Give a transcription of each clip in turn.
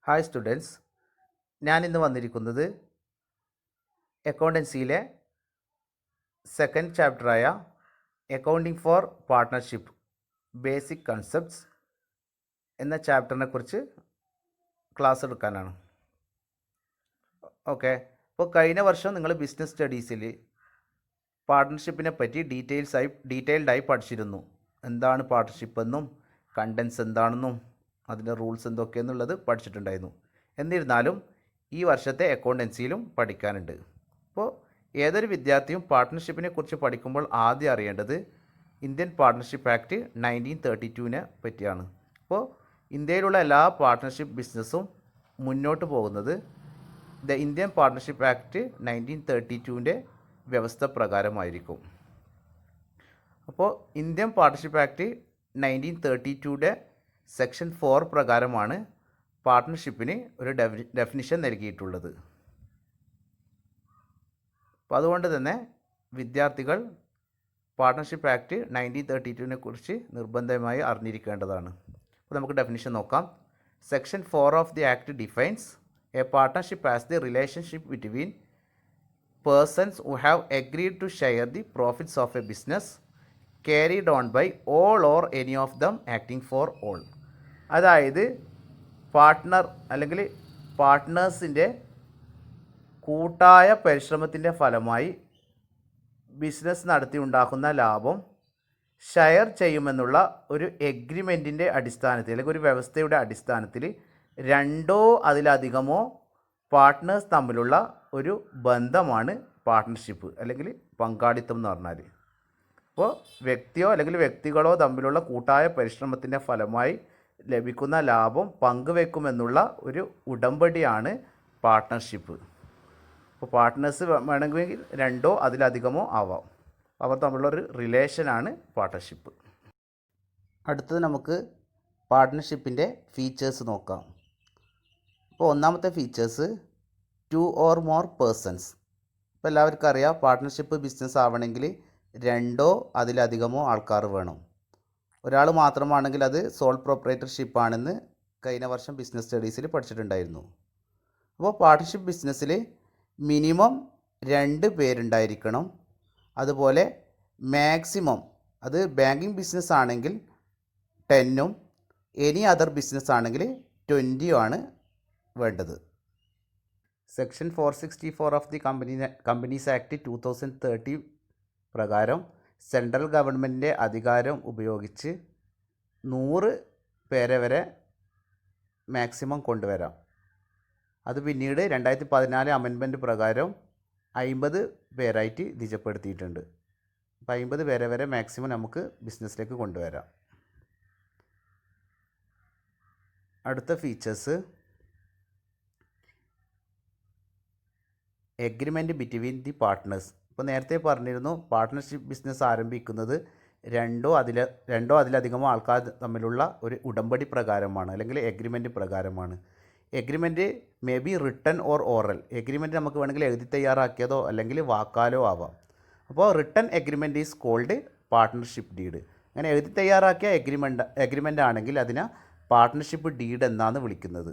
Hi students, ഞാനിന്ന് വന്നിരിക്കുന്നത് അക്കൗണ്ടൻസിയിലെ സെക്കൻഡ് ചാപ്റ്ററായ accounting for partnership basic concepts എന്ന ചാപ്റ്ററിനെ കുറിച്ച് ക്ലാസ് എടുക്കാനാണ്. ഓക്കെ, അപ്പോൾ കഴിഞ്ഞ വർഷം നിങ്ങൾ ബിസിനസ് സ്റ്റഡീസിൽ പാർട്ട്ണർഷിപ്പിനെ പറ്റി ഡീറ്റെയിൽഡായി പഠിച്ചിരുന്നു. എന്താണ് പാർട്ട്ണർഷിപ്പ് എന്നും കണ്ടൻസ് എന്താണെന്നും അതിൻ്റെ റൂൾസ് എന്തൊക്കെയെന്നുള്ളത് പഠിച്ചിട്ടുണ്ടായിരുന്നു. എന്നിരുന്നാലും ഈ വർഷത്തെ അക്കൗണ്ടൻസിയിലും പഠിക്കാനുണ്ട്. അപ്പോൾ ഏതൊരു വിദ്യാർത്ഥിയും പാർട്ട്ണർഷിപ്പിനെ കുറിച്ച് പഠിക്കുമ്പോൾ ആദ്യം അറിയേണ്ടത് ഇന്ത്യൻ പാർട്ട്ണർഷിപ്പ് ആക്ട് 1932 പറ്റിയാണ്. അപ്പോൾ ഇന്ത്യയിലുള്ള എല്ലാ പാർട്ട്ണർഷിപ്പ് ബിസിനസ്സും മുന്നോട്ട് പോകുന്നത് ദ ഇന്ത്യൻ പാർട്ട്ണർഷിപ്പ് ആക്ട് 1932 വ്യവസ്ഥ പ്രകാരമായിരിക്കും. അപ്പോൾ ഇന്ത്യൻ പാർട്ട്ണർഷിപ്പ് ആക്ട് 1932 സെക്ഷൻ 4 പ്രകാരമാണ് പാർട്ട്ണർഷിപ്പിന് ഒരു ഡെഫിനിഷൻ നൽകിയിട്ടുള്ളത്. അപ്പോൾ അതുകൊണ്ട് തന്നെ വിദ്യാർത്ഥികൾ പാർട്ട്ണർഷിപ്പ് ആക്ട് 1932 കുറിച്ച് നിർബന്ധമായി അറിഞ്ഞിരിക്കേണ്ടതാണ്. അപ്പോൾ നമുക്ക് ഡെഫിനിഷൻ നോക്കാം. Section 4 of the act defines A partnership as the relationship between persons who have agreed to share the profits of a business carried on by all or any of them acting for all. അതായത് partner അല്ലെങ്കിൽ പാർട്ട്നേഴ്സിൻ്റെ കൂട്ടായ പരിശ്രമത്തിൻ്റെ ഫലമായി business നടത്തി ഉണ്ടാക്കുന്ന ലാഭം share ചെയ്യുമെന്നുള്ള ഒരു എഗ്രിമെൻറ്റിൻ്റെ അടിസ്ഥാനത്തിൽ അല്ലെങ്കിൽ ഒരു വ്യവസ്ഥയുടെ അടിസ്ഥാനത്തിൽ രണ്ടോ അതിലധികമോ പാർട്ട്നേഴ്സ് തമ്മിലുള്ള ഒരു ബന്ധമാണ് പാർട്ട്ണർഷിപ്പ് അല്ലെങ്കിൽ പങ്കാളിത്തം എന്ന് പറഞ്ഞാൽ. അപ്പോൾ വ്യക്തിയോ അല്ലെങ്കിൽ വ്യക്തികളോ തമ്മിലുള്ള കൂട്ടായ പരിശ്രമത്തിൻ്റെ ഫലമായി ലഭിക്കുന്ന ലാഭം പങ്കുവെക്കുമെന്നുള്ള ഒരു ഉടമ്പടിയാണ് പാർട്ട്ണർഷിപ്പ്. അപ്പോൾ പാർട്ട്നേഴ്സ് വേണമെങ്കിൽ രണ്ടോ അതിലധികമോ ആവാം. അവർ തമ്മിലുള്ള ഒരു റിലേഷനാണ് പാർട്ട്ണർഷിപ്പ്. അടുത്തത് നമുക്ക് പാർട്ട്ണർഷിപ്പിൻ്റെ ഫീച്ചേഴ്സ് നോക്കാം. അപ്പോൾ ഒന്നാമത്തെ ഫീച്ചേഴ്സ് 2 or more persons. ഇപ്പോൾ എല്ലാവർക്കും അറിയാം, പാർട്ട്ണർഷിപ്പ് ബിസിനസ് ആവണമെങ്കിൽ രണ്ടോ അതിലധികമോ ആൾക്കാർ വേണം. ഒരാൾ മാത്രമാണെങ്കിൽ അത് സോൾ പ്രൊപ്പറേറ്റർഷിപ്പ് ആണെന്ന് കഴിഞ്ഞ വർഷം ബിസിനസ് സ്റ്റഡീസിൽ പഠിച്ചിട്ടുണ്ടായിരുന്നു. അപ്പോൾ പാർട്ട്ണർഷിപ്പ് ബിസിനസ്സിൽ മിനിമം 2 പേരുണ്ടായിരിക്കണം. അതുപോലെ മാക്സിമം, അത് ബാങ്കിങ് ബിസിനസ് ആണെങ്കിൽ 10ഉം എനി അതർ ബിസിനസ് ആണെങ്കിൽ 20 ആണ് വേണ്ടത്. Section 464 of the companies act 2030 പ്രകാരം സെൻട്രൽ ഗവൺമെൻറ്റിൻ്റെ അധികാരം ഉപയോഗിച്ച് 100 പേരെ വരെ മാക്സിമം കൊണ്ടുവരാം. അത് പിന്നീട് 2014 അമെൻമെൻറ്റ് പ്രകാരം 50 പേരായിട്ട് നിജപ്പെടുത്തിയിട്ടുണ്ട്. അപ്പോൾ 50 പേരെ വരെ മാക്സിമം നമുക്ക് ബിസിനസ്സിലേക്ക് കൊണ്ടുവരാം. അടുത്ത features agreement between the partners. ഇപ്പോൾ നേരത്തെ പറഞ്ഞിരുന്നു, പാർട്ട്ണർഷിപ്പ് ബിസിനസ് ആരംഭിക്കുന്നത് രണ്ടോ അതിലധികമോ ആൾക്കാർ തമ്മിലുള്ള ഒരു ഉടമ്പടി പ്രകാരമാണ് അല്ലെങ്കിൽ എഗ്രിമെൻറ്റ് പ്രകാരമാണ്. Agreement may be written or oral. Agreement നമുക്ക് വേണമെങ്കിൽ എഴുതി തയ്യാറാക്കിയതോ അല്ലെങ്കിൽ വാക്കാലോ ആവാം. അപ്പോൾ written agreement is called partnership deed. അങ്ങനെ എഴുതി തയ്യാറാക്കിയ എഗ്രിമെൻ്റ് ആണെങ്കിൽ അതിനെ പാർട്ട്ണർഷിപ്പ് ഡീഡ് എന്നാണ് വിളിക്കുന്നത്.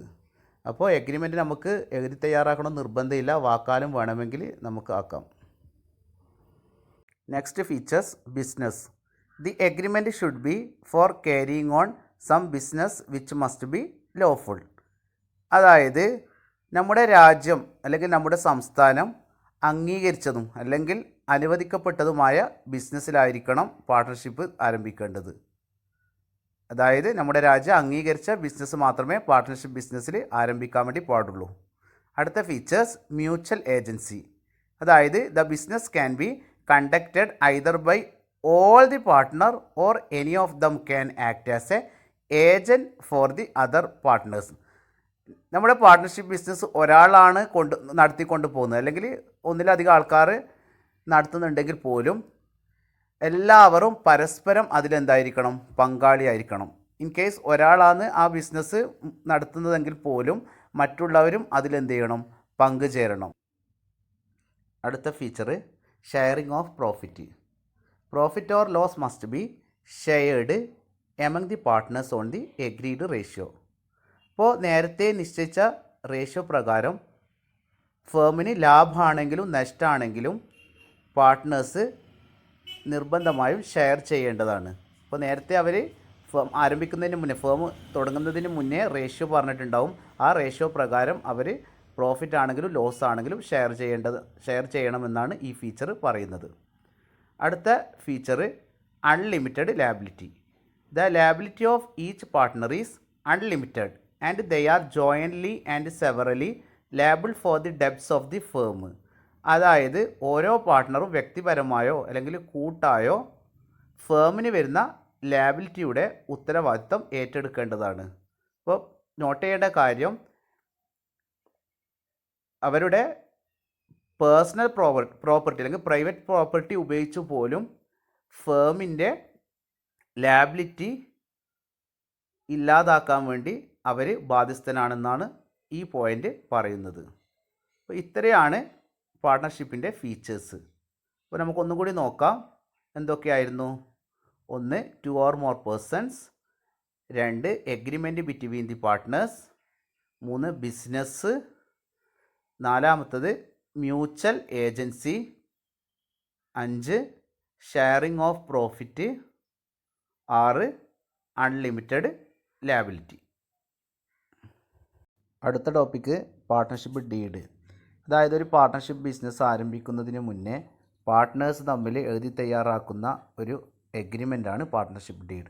അപ്പോൾ എഗ്രിമെൻറ്റ് നമുക്ക് എഴുതി തയ്യാറാക്കണം നിർബന്ധമില്ല, വാക്കാലും വേണമെങ്കിൽ നമുക്ക് ആക്കാം. Next features business. The agreement should be for carrying on some business which must be lawful. അതായത് നമ്മുടെ രാജ്യം അല്ലെങ്കിൽ നമ്മുടെ സംസ്ഥാനം അംഗീകരിച്ചതും അല്ലെങ്കിൽ അനുവദിക്കപ്പെട്ടതുമായ ബിസിനസ്സിലായിരിക്കണം പാർട്ട്ണർഷിപ്പ് ആരംഭിക്കേണ്ടത്. അതായത് നമ്മുടെ രാജ്യം അംഗീകരിച്ച ബിസിനസ് മാത്രമേ പാർട്ട്ണർഷിപ്പ് ബിസിനസ്സിൽ ആരംഭിക്കാൻ വേണ്ടി പാടുള്ളൂ. അടുത്ത ഫീച്ചേഴ്സ് മ്യൂച്വൽ ഏജൻസി. അതായത് the business can be conducted either by all the partner or any of them can act as a agent for the other partners. നമ്മുടെ പാർട്ട്ണർഷിപ്പ് ബിസിനസ് ഒരാളാണ് നടത്തിക്കൊണ്ട് പോകുന്നത് അല്ലെങ്കിൽ ഒന്നിലധികം ആൾക്കാർ നടത്തുന്നുണ്ടെങ്കിൽ പോലും എല്ലാവരും പരസ്പരം അതിലെന്തായിരിക്കണം, പങ്കാളിയായിരിക്കണം. ഇൻ കേസ് ഒരാളാണ് ആ ബിസിനസ് നടത്തുന്നതെങ്കിൽ പോലും മറ്റുള്ളവരും അതിലെന്ത് ചെയ്യണം, പങ്കുചേരണം. അടുത്ത feature sharing of profit. Profit or loss must be shared among the partners on the agreed ratio. ഇപ്പോൾ നേരത്തെ നിശ്ചയിച്ച റേഷ്യോ പ്രകാരം ഫേമിന് ലാഭമാണെങ്കിലും നഷ്ടമാണെങ്കിലും പാർട്ട്നേഴ്സ് നിർബന്ധമായും ഷെയർ ചെയ്യേണ്ടതാണ്. അപ്പോൾ നേരത്തെ അവർ ഫേം ആരംഭിക്കുന്നതിന് മുന്നേ, ഫേം തുടങ്ങുന്നതിന് മുന്നേ റേഷ്യോ പറഞ്ഞിട്ടുണ്ടാവും. ആ റേഷ്യോ പ്രകാരം അവർ പ്രോഫിറ്റ് ആണെങ്കിലും ലോസ് ആണെങ്കിലും ഷെയർ ചെയ്യണമെന്നാണ് ഈ ഫീച്ചർ പറയുന്നത്. അടുത്ത feature unlimited liability. The liability of each partner is unlimited and they are jointly and severally liable for the debts of the firm. അതായത് ഓരോ പാർട്ട്ണറും വ്യക്തിപരമായോ അല്ലെങ്കിൽ കൂട്ടായോ ഫേമിന് വരുന്ന ലാബിലിറ്റിയുടെ ഉത്തരവാദിത്തം ഏറ്റെടുക്കേണ്ടതാണ്. അപ്പോൾ നോട്ട് ചെയ്യേണ്ട കാര്യം, അവരുടെ പേഴ്സണൽ പ്രോപ്പർട്ടി അല്ലെങ്കിൽ പ്രൈവറ്റ് പ്രോപ്പർട്ടി ഉപയോഗിച്ച് പോലും ഫേമിൻ്റെ ലാബിലിറ്റി ഇല്ലാതാക്കാൻ വേണ്ടി അവർ ബാധ്യസ്ഥനാണെന്നാണ് ഈ പോയിൻ്റ് പറയുന്നത്. അപ്പോൾ ഇത്രയാണ് പാർട്ട്ണർഷിപ്പിൻ്റെ ഫീച്ചേഴ്സ്. അപ്പോൾ നമുക്കൊന്നും കൂടി നോക്കാം എന്തൊക്കെയായിരുന്നു. 1 2 or more persons, 2 agreement between the partners, 3 business, 4 mutual agency, 5 sharing of profit, 6 unlimited liability. അടുത്ത ടോപ്പിക്ക് പാർട്ട്ണർഷിപ്പ് ഡീഡ്. അതായത് ഒരു പാർട്ട്ണർഷിപ്പ് ബിസിനസ് ആരംഭിക്കുന്നതിന് മുന്നേ പാർട്ട്നേഴ്സ് തമ്മിൽ എഴുതി തയ്യാറാക്കുന്ന ഒരു എഗ്രിമെൻ്റാണ് പാർട്ട്ണർഷിപ്പ് ഡീഡ്.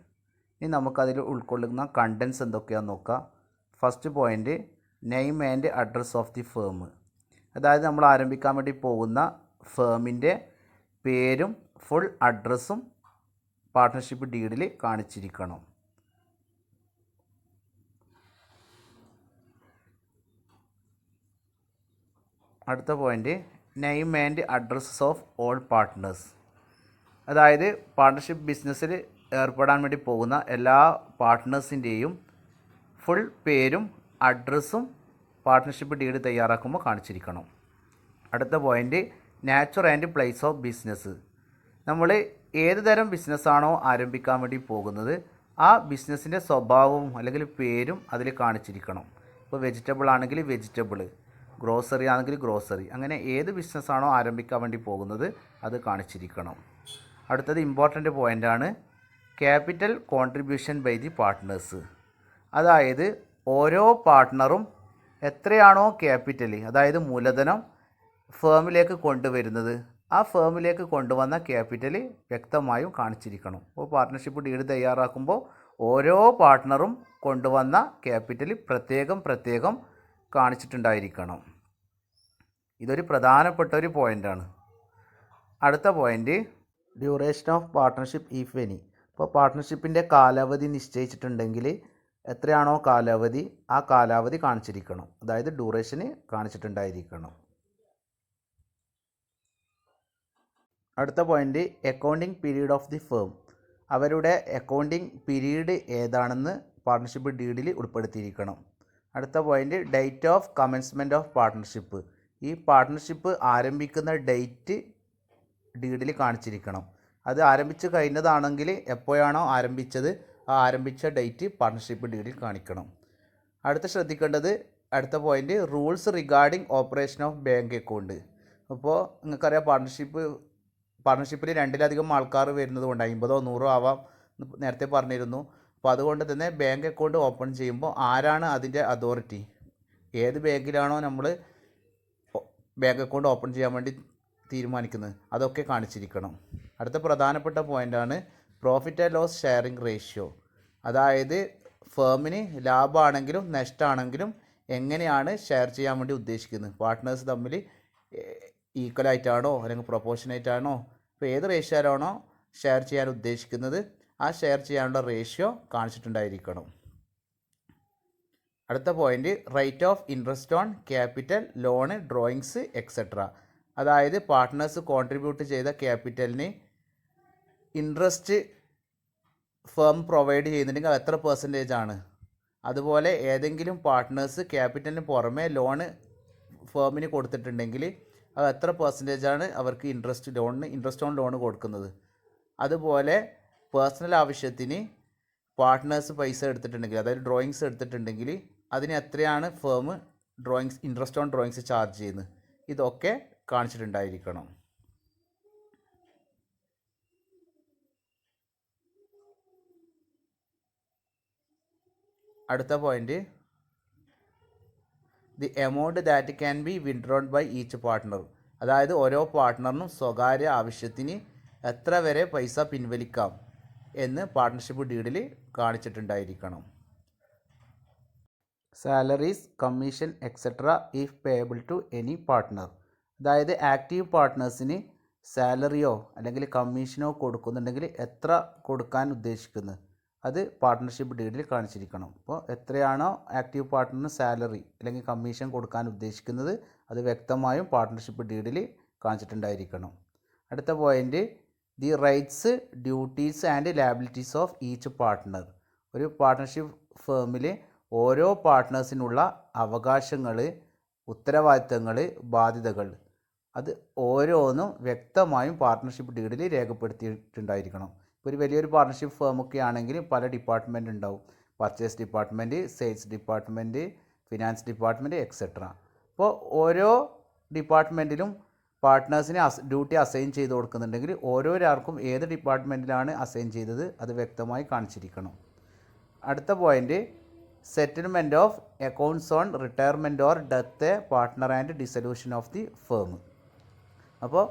ഇനി നമുക്കതിൽ ഉൾക്കൊള്ളുന്ന കണ്ടൻസ് എന്തൊക്കെയാണെന്ന് നോക്കാം. First point, name and address of the firm. അതായത് നമ്മൾ ആരംഭിക്കാൻ വേണ്ടി പോകുന്ന ഫേമിൻ്റെ പേരും ഫുൾ അഡ്രസ്സും പാർട്ട്ണർഷിപ്പ് ഡീഡിൽ കാണിച്ചിരിക്കണം. അടുത്ത point, name and addresses of all partners. അതായത് പാർട്ട്ണർഷിപ്പ് ബിസിനസ്സിൽ ഏർപ്പെടാൻ വേണ്ടി പോകുന്ന എല്ലാ പാർട്ട്നേഴ്സിൻ്റെയും ഫുൾ പേരും അഡ്രസ്സും പാർട്ട്ണർഷിപ്പ് ഡീഡ് തയ്യാറാക്കുമ്പോൾ കാണിച്ചിരിക്കണം. അടുത്ത point, nature and place of business. നമ്മൾ ഏത് തരം ബിസിനസ്സാണോ ആരംഭിക്കാൻ വേണ്ടി പോകുന്നത് ആ ബിസിനസ്സിൻ്റെ സ്വഭാവവും അല്ലെങ്കിൽ പേരും അതിൽ കാണിച്ചിരിക്കണം. ഇപ്പോൾ വെജിറ്റബിൾ ആണെങ്കിൽ വെജിറ്റബിൾ, ഗ്രോസറി ആണെങ്കിൽ ഗ്രോസറി, അങ്ങനെ ഏത് ബിസിനസ്സാണോ ആരംഭിക്കാൻ വേണ്ടി പോകുന്നത് അത് കാണിച്ചിരിക്കണം. അടുത്തത് ഇമ്പോർട്ടൻ്റ് പോയിൻ്റാണ്, capital contribution by the partners. അതായത് ഓരോ പാർട്ട്ണറും എത്രയാണോ ക്യാപിറ്റൽ, അതായത് മൂലധനം ഫേമിലേക്ക് കൊണ്ടുവരുന്നത് ആ ഫേമിലേക്ക് കൊണ്ടുവന്ന ക്യാപിറ്റൽ വ്യക്തമായും കാണിച്ചിരിക്കണം. അപ്പോൾ പാർട്ട്ണർഷിപ്പ് ഡീഡ് തയ്യാറാക്കുമ്പോൾ ഓരോ പാർട്ട്ണറും കൊണ്ടുവന്ന ക്യാപിറ്റൽ പ്രത്യേകം കാണിച്ചിട്ടുണ്ടായിരിക്കണം. ഇതൊരു പ്രധാനപ്പെട്ട ഒരു പോയിൻ്റാണ്. അടുത്ത point, duration of partnership if any. ഇപ്പോൾ പാർട്ട്ണർഷിപ്പിൻ്റെ കാലാവധി നിശ്ചയിച്ചിട്ടുണ്ടെങ്കിൽ എത്രയാണോ കാലാവധി ആ കാലാവധി കാണിച്ചിരിക്കണം, അതായത് ഡ്യൂറേഷന് കാണിച്ചിട്ടുണ്ടായിരിക്കണം. അടുത്ത point, accounting period of the firm. അവരുടെ അക്കൗണ്ടിങ് പീരീഡ് ഏതാണെന്ന് പാർട്ട്ണർഷിപ്പ് ഡീഡിൽ ഉൾപ്പെടുത്തിയിരിക്കണം. അടുത്ത point, date of commencement of partnership. ഈ പാർട്ട്ണർഷിപ്പ് ആരംഭിക്കുന്ന ഡേറ്റ് ഡീഡിൽ കാണിച്ചിരിക്കണം. അത് ആരംഭിച്ച് കഴിഞ്ഞതാണെങ്കിൽ എപ്പോഴാണോ ആരംഭിച്ചത് ആ ആരംഭിച്ച ഡേറ്റ് പാർട്ട്ണർഷിപ്പ് ഡീഡിൽ കാണിക്കണം. ശ്രദ്ധിക്കേണ്ടത് അടുത്ത point, rules regarding operation of bank account. അപ്പോൾ നിങ്ങൾക്കറിയാം പാർട്ട്ണർഷിപ്പിൽ 2-ലധികം ആൾക്കാർ വരുന്നത് കൊണ്ട് 50 or 100 ആവാം നേരത്തെ പറഞ്ഞിരുന്നു. അപ്പോൾ അതുകൊണ്ട് തന്നെ ബാങ്ക് അക്കൗണ്ട് ഓപ്പൺ ചെയ്യുമ്പോൾ ആരാണ് അതിൻ്റെ അതോറിറ്റി, ഏത് ബാങ്കിലാണോ നമ്മൾ ബാങ്ക് അക്കൗണ്ട് ഓപ്പൺ ചെയ്യാൻ വേണ്ടി തീരുമാനിക്കുന്നത് അതൊക്കെ കാണിച്ചിരിക്കണം. അടുത്ത പ്രധാനപ്പെട്ട പോയിൻ്റാണ് profit and loss sharing ratio. അതായത് ഫേമിന് ലാഭമാണെങ്കിലും നഷ്ടമാണെങ്കിലും എങ്ങനെയാണ് ഷെയർ ചെയ്യാൻ വേണ്ടി ഉദ്ദേശിക്കുന്നത്, പാർട്ട്നേഴ്സ് തമ്മിൽ ഈക്വലായിട്ടാണോ അല്ലെങ്കിൽ പ്രൊപ്പോർഷനായിട്ടാണോ, ഇപ്പോൾ ഏത് റേഷ്യോയിലാണോ ഷെയർ ചെയ്യാൻ ഉദ്ദേശിക്കുന്നത് ആ ഷെയർ ചെയ്യാനുള്ള റേഷ്യോ കാണിച്ചിട്ടുണ്ടായിരിക്കണം. അടുത്ത point, rate of interest on capital, loan, drawings etcetera. അതായത് പാർട്ട്നേഴ്സ് കോൺട്രിബ്യൂട്ട് ചെയ്ത ക്യാപിറ്റലിന് ഇൻട്രസ്റ്റ് ഫേം പ്രൊവൈഡ് ചെയ്യുന്നുണ്ടെങ്കിൽ അത് എത്ര പെർസെൻറ്റേജ് ആണ്. അതുപോലെ ഏതെങ്കിലും പാർട്ട്നേഴ്സ് ക്യാപിറ്റലിന് പുറമെ ലോണ് ഫേമിന് കൊടുത്തിട്ടുണ്ടെങ്കിൽ അത് എത്ര പെർസെൻറ്റേജാണ് അവർക്ക് ഇൻട്രസ്റ്റ് ഓൺ ലോണ് കൊടുക്കുന്നത്. അതുപോലെ പേഴ്സണൽ ആവശ്യത്തിന് പാർട്ട്നേഴ്സ് പൈസ എടുത്തിട്ടുണ്ടെങ്കിൽ, അതായത് ഡ്രോയിങ്സ് എടുത്തിട്ടുണ്ടെങ്കിൽ അതിന് എത്രയാണ് firm drawings interest on drawings charge ചെയ്യുന്നത്, ഇതൊക്കെ കാണിച്ചിട്ടുണ്ടായിരിക്കണം. അടുത്ത point, the amount that can be withdrawn by each partner. അതായത് ഓരോ പാർട്ട്ണറിനും സ്വകാര്യ ആവശ്യത്തിന് എത്ര വരെ പൈസ പിൻവലിക്കാം എന്ന് പാർട്ട്ണർഷിപ്പ് ഡീഡിൽ കാണിച്ചിട്ടുണ്ടായിരിക്കണം. Salaries, commission etcetera if payable to any partner. അതായത് ആക്റ്റീവ് പാർട്ട്നേഴ്സിന് സാലറിയോ അല്ലെങ്കിൽ കമ്മീഷനോ കൊടുക്കുന്നുണ്ടെങ്കിൽ എത്ര കൊടുക്കാൻ ഉദ്ദേശിക്കുന്നത് അത് പാർട്ട്ണർഷിപ്പ് ഡീഡിൽ കാണിച്ചിരിക്കണം. അപ്പോൾ എത്രയാണോ ആക്റ്റീവ് പാർട്ട്ണറിന് സാലറി അല്ലെങ്കിൽ കമ്മീഷൻ കൊടുക്കാൻ ഉദ്ദേശിക്കുന്നത് അത് വ്യക്തമായും പാർട്ട്ണർഷിപ്പ് ഡീഡിൽ കാണിച്ചിട്ടുണ്ടായിരിക്കണം. അടുത്ത point, the rights, duties and liabilities of each partner. ഒരു പാർട്ട്ണർഷിപ്പ് ഫേമിൽ ഓരോ പാർട്ട്നേഴ്സിനുള്ള അവകാശങ്ങൾ, ഉത്തരവാദിത്തങ്ങൾ, ബാധ്യതകൾ അത് ഓരോന്നും വ്യക്തമായും പാർട്ട്ണർഷിപ്പ് ഡീഡിൽ രേഖപ്പെടുത്തിയിട്ടുണ്ടായിരിക്കണം. ഇപ്പോൾ ഒരു വലിയൊരു പാർട്ട്ണർഷിപ്പ് ഫേമൊക്കെ ആണെങ്കിൽ പല ഡിപ്പാർട്ട്മെൻറ്റ് ഉണ്ടാവും. Purchase department, sales department, finance department etcetera. അപ്പോൾ ഓരോ ഡിപ്പാർട്ട്മെൻറ്റിലും പാർട്ട്നേഴ്സിന് ഡ്യൂട്ടി അസൈൻ ചെയ്ത് കൊടുക്കുന്നുണ്ടെങ്കിൽ ഓരോരാൾക്കും ഏത് ഡിപ്പാർട്ട്മെൻറ്റിലാണ് അസൈൻ ചെയ്തത് അത് വ്യക്തമായി കാണിച്ചിരിക്കണം. അടുത്ത point, settlement of accounts on retirement or death partner and dissolution of the firm. അപ്പോൾ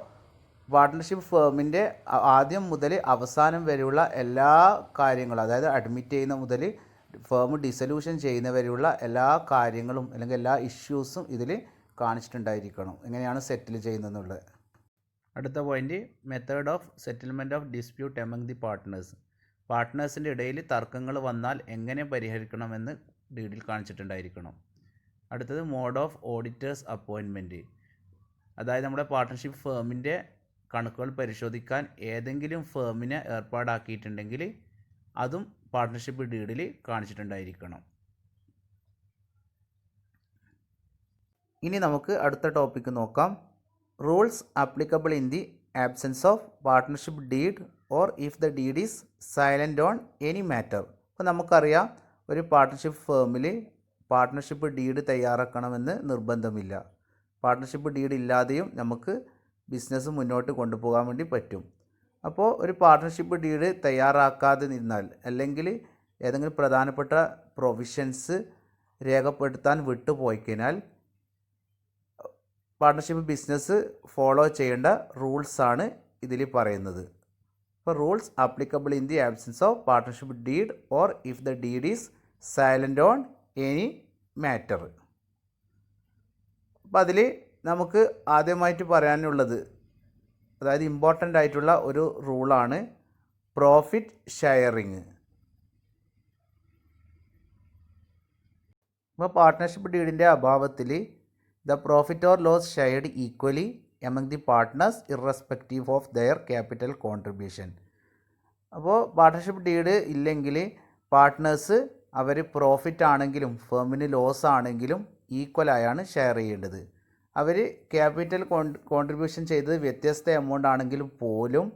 പാർട്ട്ണർഷിപ്പ് ഫേമിൻ്റെ ആദ്യം മുതൽ അവസാനം വരെയുള്ള എല്ലാ കാര്യങ്ങളും, അതായത് അഡ്മിറ്റ് ചെയ്യുന്ന മുതൽ ഫേം ഡിസൊല്യൂഷൻ ചെയ്യുന്ന വരെയുള്ള എല്ലാ കാര്യങ്ങളും അല്ലെങ്കിൽ എല്ലാ ഇഷ്യൂസും ഇതിൽ കാണിച്ചിട്ടുണ്ടായിരിക്കണം, എങ്ങനെയാണ് സെറ്റിൽ ചെയ്യുന്നതെന്നുള്ളത്. അടുത്ത point, method of settlement of dispute among the partners. പാർട്ട്നേഴ്സിൻ്റെ ഇടയിൽ തർക്കങ്ങൾ വന്നാൽ എങ്ങനെ പരിഹരിക്കണമെന്ന് ഡീഡിൽ കാണിച്ചിട്ടുണ്ടായിരിക്കണം. അടുത്തത്, മോഡ് ഓഫ് ഓഡിറ്റേഴ്സ് അപ്പോയിൻമെൻറ്റ്. അതായത് നമ്മുടെ പാർട്ട്ണർഷിപ്പ് ഫേമിൻ്റെ കണക്കുകൾ പരിശോധിക്കാൻ ഏതെങ്കിലും ഫേമിനെ ഏർപ്പാടാക്കിയിട്ടുണ്ടെങ്കിൽ അതും പാർട്ട്ണർഷിപ്പ് ഡീഡിൽ കാണിച്ചിട്ടുണ്ടായിരിക്കണം. ഇനി നമുക്ക് അടുത്ത ടോപ്പിക്ക് നോക്കാം. Rules applicable in the absence of partnership deed or if the deed is silent on any matter. അപ്പോൾ നമുക്കറിയാം ഒരു പാർട്ട്ണർഷിപ്പ് ഫേമിൽ പാർട്ട്ണർഷിപ്പ് ഡീഡ് തയ്യാറാക്കണമെന്ന് നിർബന്ധമില്ല. പാർട്ട്ണർഷിപ്പ് ഡീഡ് ഇല്ലാതെയും നമുക്ക് ബിസിനസ് മുന്നോട്ട് കൊണ്ടുപോകാൻ വേണ്ടി പറ്റും. അപ്പോൾ ഒരു പാർട്ട്ണർഷിപ്പ് ഡീഡ് തയ്യാറാക്കാതെ നിന്നാൽ അല്ലെങ്കിൽ ഏതെങ്കിലും പ്രധാനപ്പെട്ട പ്രൊവിഷൻസ് രേഖപ്പെടുത്താൻ വിട്ടുപോയി കഴിഞ്ഞാൽ പാർട്ട്ണർഷിപ്പ് ബിസിനസ് ഫോളോ ചെയ്യേണ്ട റൂൾസാണ് ഇതിൽ പറയുന്നത്. അപ്പോൾ rules applicable in the absence of partnership deed or if the deed is silent on any matter. അപ്പോൾ അതിൽ നമുക്ക് ആദ്യമായിട്ട് പറയാനുള്ളത്, അതായത് ഇമ്പോർട്ടൻ്റ് ആയിട്ടുള്ള ഒരു റൂളാണ് പ്രോഫിറ്റ് ഷെയറിങ്. അപ്പോൾ പാർട്ട്ണർഷിപ്പ് ഡീഡിൻ്റെ അഭാവത്തിൽ the profit or loss shared equally among the partners irrespective of their capital contribution. അപ്പോൾ പാർട്ട്ണർഷിപ്പ് ഡീഡ് ഇല്ലെങ്കിൽ പാർട്ട്നേഴ്സ് അവർ പ്രോഫിറ്റ് ആണെങ്കിലും ഫേമിന് ലോസ് ആണെങ്കിലും ഈക്വലായാണ് ഷെയർ ചെയ്യേണ്ടത്. അവർ ക്യാപിറ്റൽ കോൺട്രിബ്യൂഷൻ ചെയ്തത് വ്യത്യസ്ത എമൗണ്ട് ആണെങ്കിലും പോലും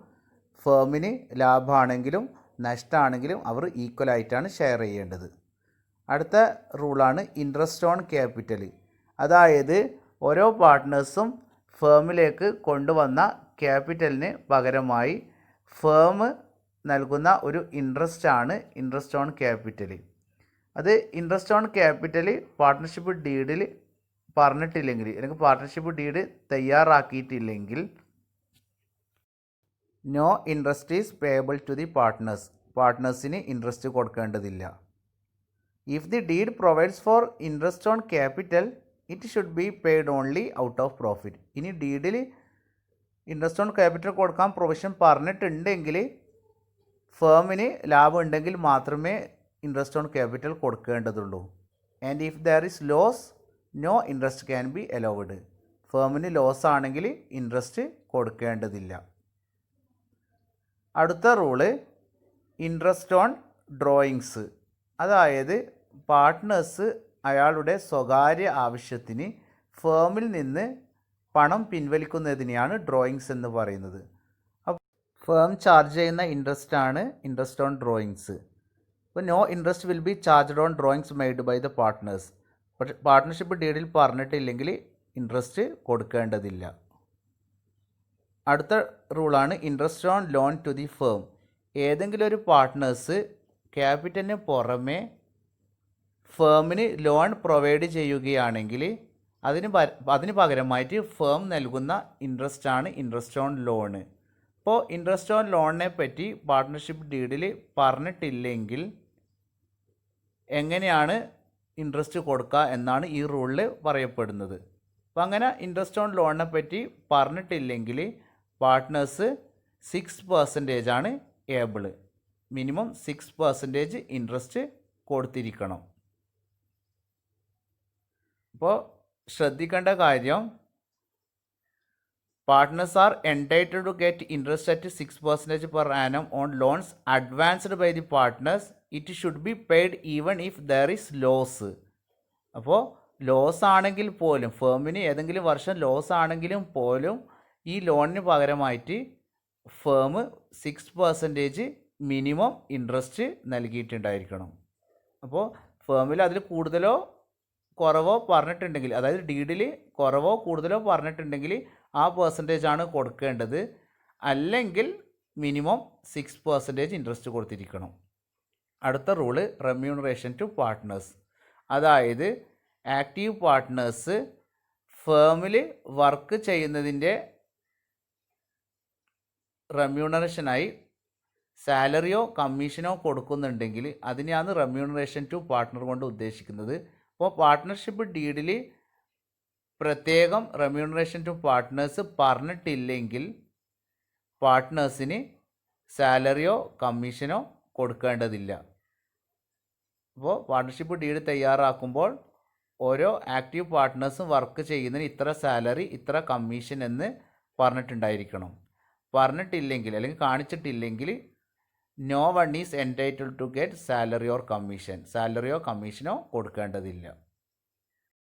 ഫേമിന് ലാഭമാണെങ്കിലും നഷ്ടമാണെങ്കിലും അവർ ഈക്വലായിട്ടാണ് ഷെയർ ചെയ്യേണ്ടത്. അടുത്ത റൂളാണ് ഇൻട്രസ്റ്റ് ഓൺ ക്യാപിറ്റൽ. അതായത് ഓരോ പാർട്ട്നേഴ്സും ഫേമിലേക്ക് കൊണ്ടുവന്ന ക്യാപിറ്റലിന് പകരമായി ഫേം നൽകുന്ന ഒരു ഇൻട്രസ്റ്റാണ് ഇൻട്രസ്റ്റ് ഓൺ ക്യാപിറ്റൽ. അത് ഇൻട്രസ്റ്റ് ഓൺ ക്യാപിറ്റൽ പാർട്ട്ണർഷിപ്പ് ഡീഡിൽ പറഞ്ഞിട്ടില്ലെങ്കിൽ അല്ലെങ്കിൽ പാർട്ട്ണർഷിപ്പ് ഡീഡ് തയ്യാറാക്കിയിട്ടില്ലെങ്കിൽ no interest is payable to the partners. പാർട്ട്നേഴ്സിന് ഇൻട്രസ്റ്റ് കൊടുക്കേണ്ടതില്ല. If the deed provides for interest on capital it should be paid only out of profit. ഇനി ഡീഡിൽ interest on capital കൊടുക്കാൻ provision പറഞ്ഞിട്ടുണ്ടെങ്കിൽ ഫേമിന് ലാഭം ഉണ്ടെങ്കിൽ മാത്രമേ ഇൻട്രസ്റ്റ് ഓൺ ക്യാപിറ്റൽ കൊടുക്കേണ്ടതുള്ളൂ. And if there is loss no interest can be allowed. ഫേമിന് loss ആണെങ്കിൽ ഇൻട്രസ്റ്റ് കൊടുക്കേണ്ടതില്ല. അടുത്ത റൂള് ഇൻട്രസ്റ്റ് ഓൺ ഡ്രോയിങ്സ്. അതായത് പാർട്ട്നേഴ്സ് അയാളുടെ സ്വകാര്യ ആവശ്യത്തിന് ഫേമിൽ നിന്ന് പണം പിൻവലിക്കുന്നതിനെയാണ് ഡ്രോയിങ്സ് എന്ന് പറയുന്നത്. അപ്പോൾ ഫേം ചാർജ് ചെയ്യുന്ന ഇൻട്രസ്റ്റാണ് ഇൻട്രസ്റ്റ് ഓൺ ഡ്രോയിങ്സ്. അപ്പോൾ no interest will be charged on drawings made by the partners. പക്ഷേ പാർട്ട്ണർഷിപ്പ് ഡീഡിൽ പറഞ്ഞിട്ടില്ലെങ്കിൽ ഇൻട്രസ്റ്റ് കൊടുക്കേണ്ടതില്ല. അടുത്ത റൂളാണ് interest on loan to the firm. ഏതെങ്കിലും ഒരു പാർട്ട്നേഴ്സ് ക്യാപിറ്റലിന് പുറമെ ഫേമിന് ലോൺ പ്രൊവൈഡ് ചെയ്യുകയാണെങ്കിൽ അതിന് പകരമായിട്ട് ഫേം നൽകുന്ന ഇൻട്രസ്റ്റാണ് ഇൻട്രസ്റ്റ് ഓൺ ലോണ്. ഇപ്പോൾ ഇൻട്രസ്റ്റ് ഓൺ ലോണിനെ പറ്റി പാർട്ട്ണർഷിപ്പ് ഡീഡിൽ പറഞ്ഞിട്ടില്ലെങ്കിൽ എങ്ങനെയാണ് ഇൻട്രസ്റ്റ് കൊടുക്കുക എന്നാണ് ഈ റൂളിൽ പറയപ്പെടുന്നത്. അപ്പോൾ അങ്ങനെ ഇൻട്രസ്റ്റ് ഓൺ ലോണിനെ പറ്റി പറഞ്ഞിട്ടില്ലെങ്കിൽ പാർട്ട്നേഴ്സ് 6% ആണ് ഏബിൾ. Minimum 6% interest കൊടുത്തിരിക്കണം. അപ്പോൾ ശ്രദ്ധിക്കേണ്ട കാര്യം, partners are entitled to get interest at 6% per annum on loans advanced by the partners. It should be paid even if there is loss. അപ്പോൾ ലോസ് ആണെങ്കിൽ പോലും, ഫേമിന് ഏതെങ്കിലും വർഷം ലോസ് ആണെങ്കിലും പോലും ഈ ലോണിന് പകരമായിട്ട് ഫേം 6% മിനിമം ഇൻട്രസ്റ്റ് നൽകിയിട്ടുണ്ടായിരിക്കണം. അപ്പോൾ ഫേമിൽ അതിൽ കൂടുതലോ കുറവോ പറഞ്ഞിട്ടുണ്ടെങ്കിൽ, അതായത് ഡീഡിൽ കുറവോ കൂടുതലോ പറഞ്ഞിട്ടുണ്ടെങ്കിൽ ആ പെർസെൻറ്റേജാണ് കൊടുക്കേണ്ടത്. അല്ലെങ്കിൽ മിനിമം 6% ഇൻട്രസ്റ്റ് കൊടുത്തിരിക്കണം. അടുത്ത റൂള് റെമ്യൂണറേഷൻ ടു പാർട്ട്നേഴ്സ്. അതായത് ആക്റ്റീവ് പാർട്ട്നേഴ്സ് ഫേമിൽ വർക്ക് ചെയ്യുന്നതിൻ്റെ റെമ്യൂണറേഷനായി സാലറിയോ കമ്മീഷനോ കൊടുക്കുന്നുണ്ടെങ്കിൽ അതിനെയാണ് റെമ്യൂണറേഷൻ ടു പാർട്ട്ണർ കൊണ്ട് ഉദ്ദേശിക്കുന്നത്. അപ്പോൾ പാർട്ട്ണർഷിപ്പ് ഡീഡിൽ പ്രത്യേകം റെമ്യൂണറേഷൻ ടു പാർട്ട്നേഴ്സ് പറഞ്ഞിട്ടില്ലെങ്കിൽ പാർട്ട്നേഴ്സിന് സാലറിയോ കമ്മീഷനോ കൊടുക്കേണ്ടതില്ല. അപ്പോൾ പാർട്ട്ണർഷിപ്പ് ഡീഡ് തയ്യാറാക്കുമ്പോൾ ഓരോ ആക്റ്റീവ് പാർട്ട്നേഴ്സും വർക്ക് ചെയ്യുന്നതിന് ഇത്ര സാലറി ഇത്ര കമ്മീഷൻ എന്ന് പറഞ്ഞിട്ടുണ്ടായിരിക്കണം. പറഞ്ഞിട്ടില്ലെങ്കിൽ അല്ലെങ്കിൽ കാണിച്ചിട്ടില്ലെങ്കിൽ no one is entitled to get salary or commission. സാലറിയോ കമ്മീഷനോ കൊടുക്കേണ്ടതില്ല.